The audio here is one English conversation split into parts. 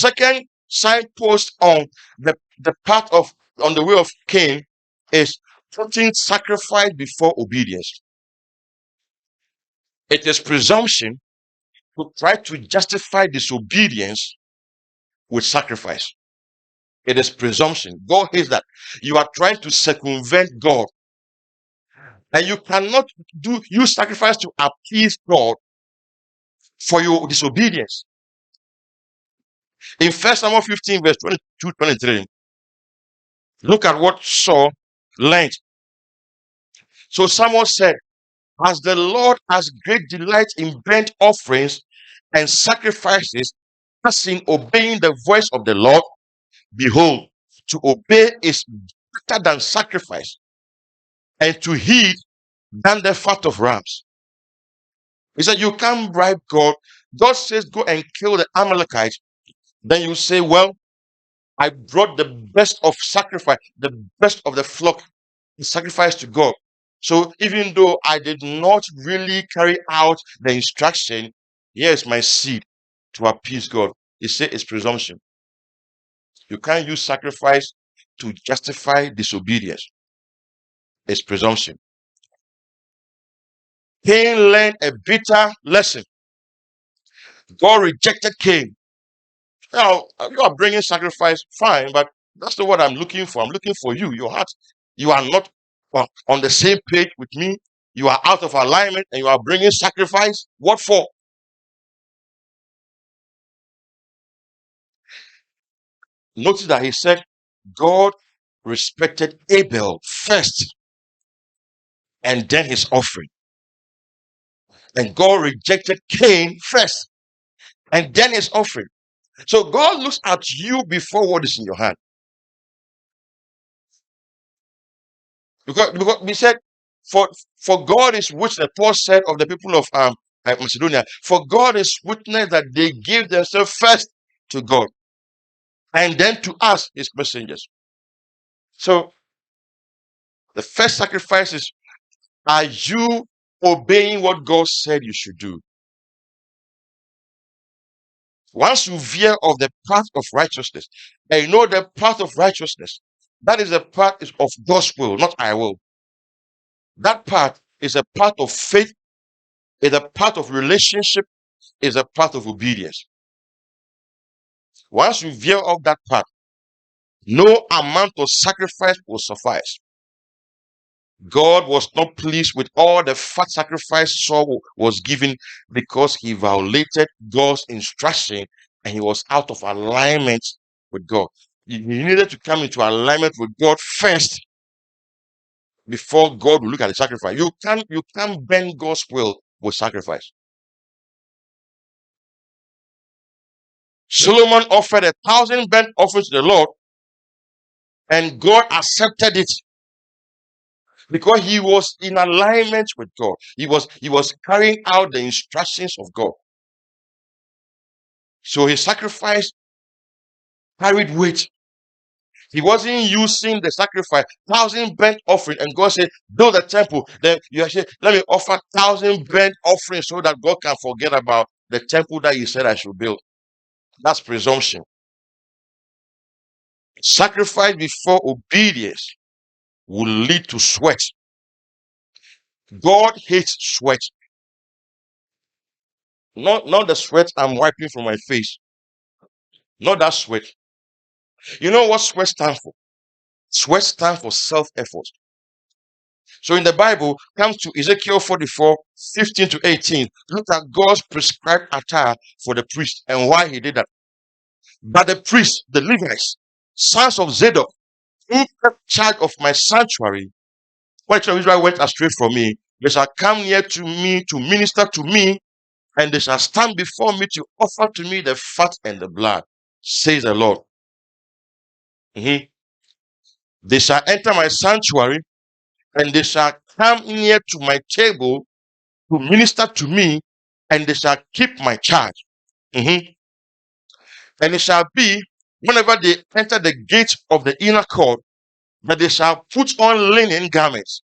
second signpost the path of on the way of Cain is putting sacrifice before obedience. It is presumption to try to justify disobedience with sacrifice. It is presumption. God hates that. You are trying to circumvent God, and you cannot use sacrifice to appease God for your disobedience. In 1 Samuel 15, verse 22-23, look at what Saul learned. So Samuel said, as the Lord has great delight in burnt offerings and sacrifices, as in obeying the voice of the Lord, behold, to obey is better than sacrifice, and to heed than the fat of rams. He said, you can't bribe God. God says, go and kill the Amalekites. Then you say, well, I brought the best of sacrifice, the best of the flock, the sacrifice to God. So even though I did not really carry out the instruction, here's my seed to appease God. He said it's presumption. You can't use sacrifice to justify disobedience. It's presumption. Cain learned a bitter lesson. God rejected Cain. Now, you are bringing sacrifice, fine, but that's not what I'm looking for. I'm looking for you, your heart. You are not on the same page with me. You are out of alignment and you are bringing sacrifice. What for? Notice that he said God respected Abel first and then his offering. And God rejected Cain first and then his offering. So God looks at you before what is in your hand. Because we said, for God is witness, Paul said of the people of Macedonia, for God is witness that they give themselves first to God and then to us, his messengers. So the first sacrifice is, are you obeying what God said you should do? Once you veer off the path of righteousness, and you know the path of righteousness, that is the path of God's will, not I will. That path is a path of faith, is a path of relationship, is a path of obedience. Once you veer off that path, no amount of sacrifice will suffice. God was not pleased with all the fat sacrifice Saul was giving because he violated God's instruction and he was out of alignment with God. You needed to come into alignment with God first before God will look at the sacrifice. You can't bend God's will with sacrifice. Solomon offered 1,000 burnt offerings to the Lord, and God accepted it because he was in alignment with God. He was carrying out the instructions of God. So his sacrifice carried weight. He wasn't using the sacrifice, 1,000 burnt offering, and God said, build a temple. Then you say, let me offer 1,000 burnt offerings so that God can forget about the temple that he said I should build. That's presumption. Sacrifice before obedience will lead to sweat. God hates sweat. Not the sweat I'm wiping from my face. Not that sweat. You know what sweat stands for? Sweat stands for self-effort. So in the Bible, comes to Ezekiel 44, 15-18. Look at God's prescribed attire for the priest and why he did that. But the priests, the Levites, sons of Zadok, who took charge of my sanctuary, when Israel went astray from me, they shall come near to me to minister to me, and they shall stand before me to offer to me the fat and the blood, says the Lord. They shall enter my sanctuary, and they shall come near to my table to minister to me, and they shall keep my charge. And it shall be, whenever they enter the gate of the inner court, that they shall put on linen garments.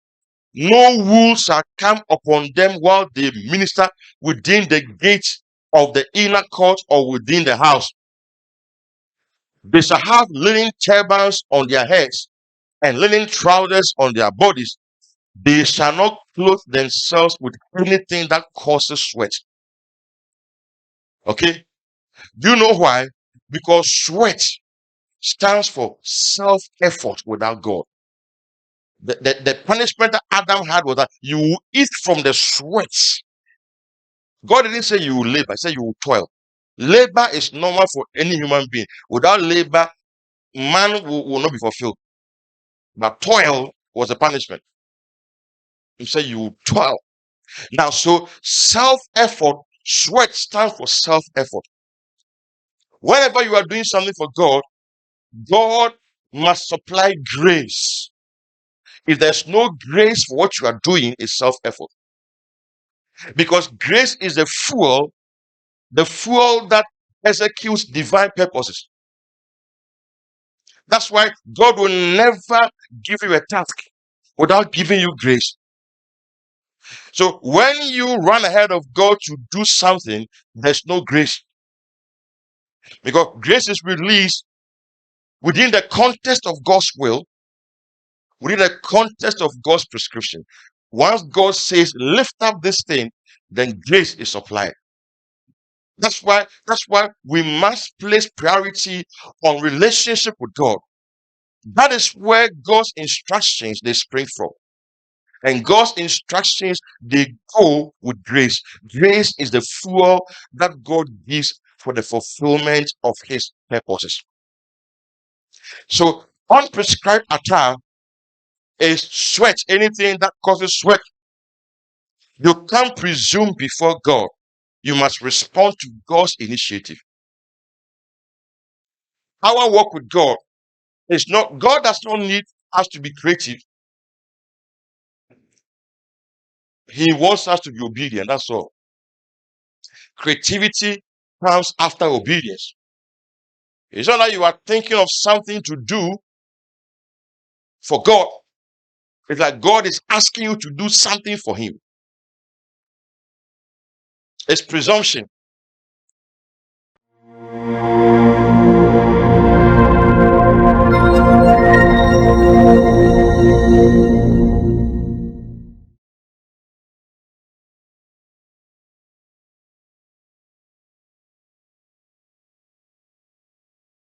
No wool shall come upon them while they minister within the gate of the inner court or within the house. They shall have linen turbans on their heads and linen trousers on their bodies. They shall not clothe themselves with anything that causes sweat. Okay? Do you know why? Because sweat stands for self-effort without God. The punishment that Adam had was that you will eat from the sweat. God didn't say you will labor, he said you will toil. Labor is normal for any human being. Without labor, man will not be fulfilled. But toil was a punishment. He said you will toil. Now, so self-effort, sweat stands for self-effort. Whenever you are doing something for God, God must supply grace. If there's no grace for what you are doing, it's self-effort. Because grace is the fuel that executes divine purposes. That's why God will never give you a task without giving you grace. So when you run ahead of God to do something, there's no grace. Because grace is released within the context of God's will, within the context of God's prescription. Once God says, lift up this thing, then grace is supplied. That's why we must place priority on relationship with God. That is where God's instructions they spring from. And God's instructions they go with grace. Grace is the fuel that God gives for the fulfillment of his purposes. So unprescribed attire is sweat, anything that causes sweat. You can't presume before God. You must respond to God's initiative. Our work with God is not, God does not need us to be creative. He wants us to be obedient. That's all. Creativity comes after obedience. It's not that you are thinking of something to do for God. It's like God is asking you to do something for him. It's presumption.